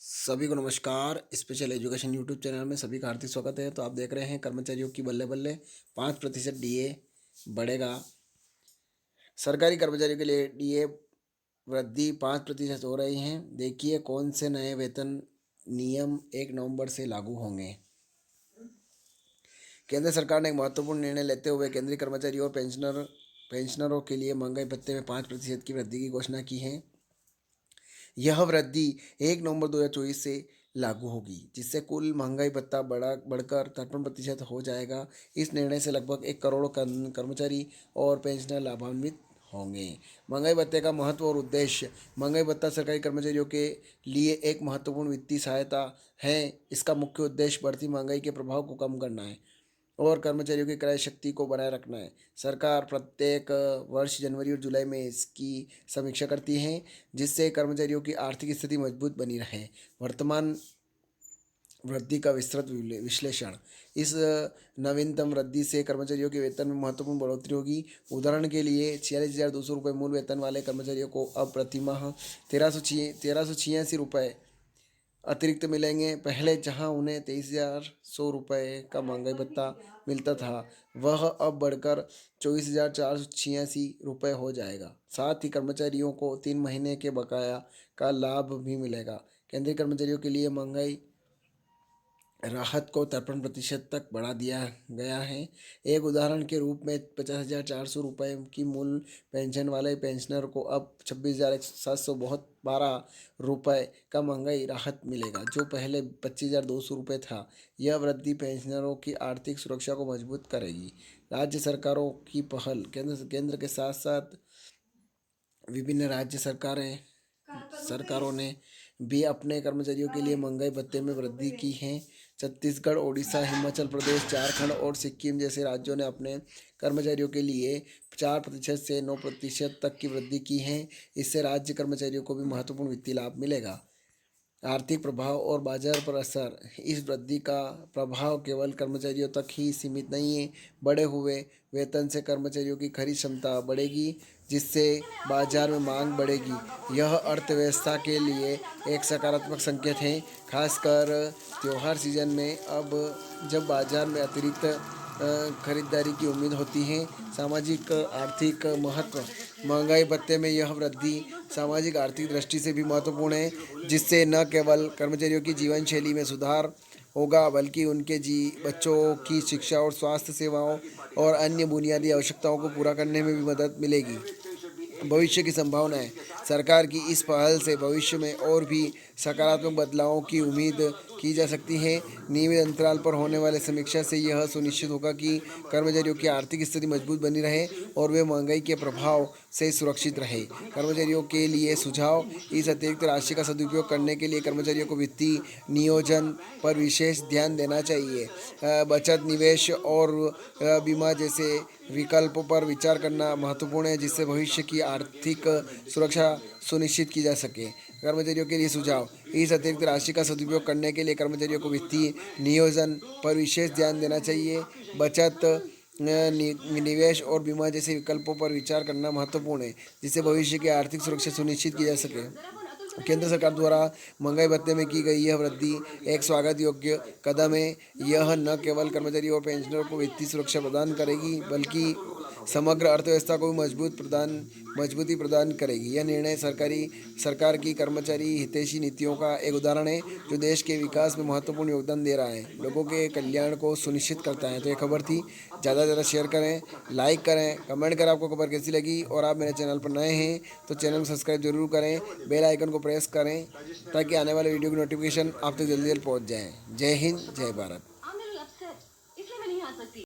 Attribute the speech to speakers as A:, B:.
A: सभी को नमस्कार। स्पेशल एजुकेशन यूट्यूब चैनल में सभी का हार्दिक स्वागत है। तो आप देख रहे हैं कर्मचारियों की बल्ले बल्ले 5% डीए बढ़ेगा। सरकारी कर्मचारियों के लिए डीए वृद्धि 5% हो रही है। देखिए कौन से नए वेतन नियम 1 नवंबर से लागू होंगे। केंद्र सरकार ने एक महत्वपूर्ण निर्णय लेते हुए केंद्रीय कर्मचारियों और पेंशनरों के लिए महंगाई भत्ते में 5% की वृद्धि की घोषणा की है। यह वृद्धि 1 नवंबर 2024 से लागू होगी, जिससे कुल महंगाई भत्ता बढ़कर 53% हो जाएगा। इस निर्णय से लगभग 1 करोड़ कर्मचारी और पेंशनर लाभान्वित होंगे। महंगाई भत्ते का महत्व और उद्देश्य। महंगाई भत्ता सरकारी कर्मचारियों के लिए एक महत्वपूर्ण वित्तीय सहायता है। इसका मुख्य उद्देश्य बढ़ती महंगाई के प्रभाव को कम करना है और कर्मचारियों की क्रय शक्ति को बनाए रखना है। सरकार प्रत्येक वर्ष जनवरी और जुलाई में इसकी समीक्षा करती है, जिससे कर्मचारियों की आर्थिक स्थिति मजबूत बनी रहे। वर्तमान वृद्धि का विस्तृत विश्लेषण। इस नवीनतम वृद्धि से कर्मचारियों के वेतन में महत्वपूर्ण बढ़ोतरी होगी। उदाहरण के लिए 46,200 रुपये मूल वेतन वाले कर्मचारियों को अब प्रति माह 1,386 रुपये अतिरिक्त मिलेंगे। पहले जहां उन्हें 23,100 रुपये का महंगाई भत्ता मिलता था, वह अब बढ़कर 24,486 रुपये हो जाएगा। साथ ही कर्मचारियों को 3 महीने के बकाया का लाभ भी मिलेगा। केंद्रीय कर्मचारियों के लिए महंगाई राहत को 53% तक बढ़ा दिया गया है। एक उदाहरण के रूप में 50,400 रुपये की मूल पेंशन वाले पेंशनर को अब 26,712 रुपये का महंगाई राहत मिलेगा, जो पहले 25,200 रुपये था। यह वृद्धि पेंशनरों की आर्थिक सुरक्षा को मजबूत करेगी। राज्य सरकारों की पहल। केंद्र के साथ साथ विभिन्न राज्य सरकारों ने भी अपने कर्मचारियों के लिए महंगाई भत्ते में वृद्धि की है। छत्तीसगढ़, ओडिशा, हिमाचल प्रदेश, झारखंड और सिक्किम जैसे राज्यों ने अपने कर्मचारियों के लिए 4% से 9% तक की वृद्धि की है। इससे राज्य कर्मचारियों को भी महत्वपूर्ण वित्तीय लाभ मिलेगा। आर्थिक प्रभाव और बाजार पर असर। इस वृद्धि का प्रभाव केवल कर्मचारियों तक ही सीमित नहीं है। बढ़े हुए वेतन से कर्मचारियों की खरीद क्षमता बढ़ेगी, जिससे बाजार में मांग बढ़ेगी। यह अर्थव्यवस्था के लिए एक सकारात्मक संकेत है, खासकर त्योहार सीजन में। अब जब बाजार में अतिरिक्त खरीदारी की उम्मीद होती है। सामाजिक आर्थिक महत्व। महंगाई भत्ते में यह वृद्धि सामाजिक आर्थिक दृष्टि से भी महत्वपूर्ण है, जिससे न केवल कर्मचारियों की जीवन शैली में सुधार होगा, बल्कि उनके बच्चों की शिक्षा और स्वास्थ्य सेवाओं और अन्य बुनियादी आवश्यकताओं को पूरा करने में भी मदद मिलेगी। भविष्य की संभावनाएं। सरकार की इस पहल से भविष्य में और भी सकारात्मक बदलावों की उम्मीद की जा सकती है। नियमित अंतराल पर होने वाले समीक्षा से यह सुनिश्चित होगा कि कर्मचारियों की आर्थिक स्थिति मजबूत बनी रहे और वे महंगाई के प्रभाव से सुरक्षित रहे। कर्मचारियों के लिए सुझाव। इस अतिरिक्त राशि का सदुपयोग करने के लिए कर्मचारियों को वित्तीय नियोजन पर विशेष ध्यान देना चाहिए। बचत, निवेश और बीमा जैसे विकल्पों पर विचार करना महत्वपूर्ण है, जिससे भविष्य की आर्थिक सुरक्षा सुनिश्चित की जा सके। कर्मचारियों के लिए सुझाव। इस अतिरिक्त राशि का सदुपयोग करने के लिए कर्मचारियों को वित्तीय नियोजन पर विशेष ध्यान देना चाहिए। बचत, निवेश और बीमा जैसे विकल्पों पर विचार करना महत्वपूर्ण है, जिससे भविष्य की आर्थिक सुरक्षा सुनिश्चित की जा सके। केंद्र सरकार द्वारा महंगाई भत्ते में की गई यह वृद्धि एक स्वागत योग्य कदम है। यह न केवल कर्मचारियों और पेंशनरों को वित्तीय सुरक्षा प्रदान करेगी, बल्कि समग्र अर्थव्यवस्था को भी मजबूती प्रदान करेगी। यह निर्णय सरकार की कर्मचारी हितैषी नीतियों का एक उदाहरण है, जो देश के विकास में महत्वपूर्ण योगदान दे रहा है, लोगों के कल्याण को सुनिश्चित करता है। तो ये खबर थी। ज़्यादा से ज़्यादा शेयर करें, लाइक करें, कमेंट करें आपको खबर कैसी लगी। और आप मेरे चैनल पर नए हैं तो चैनल को सब्सक्राइब जरूर करें, बेल आइकन को प्रेस करें, ताकि आने वाले वीडियो की नोटिफिकेशन आप तक जल्दी पहुँच जाए। जय हिंद, जय भारत।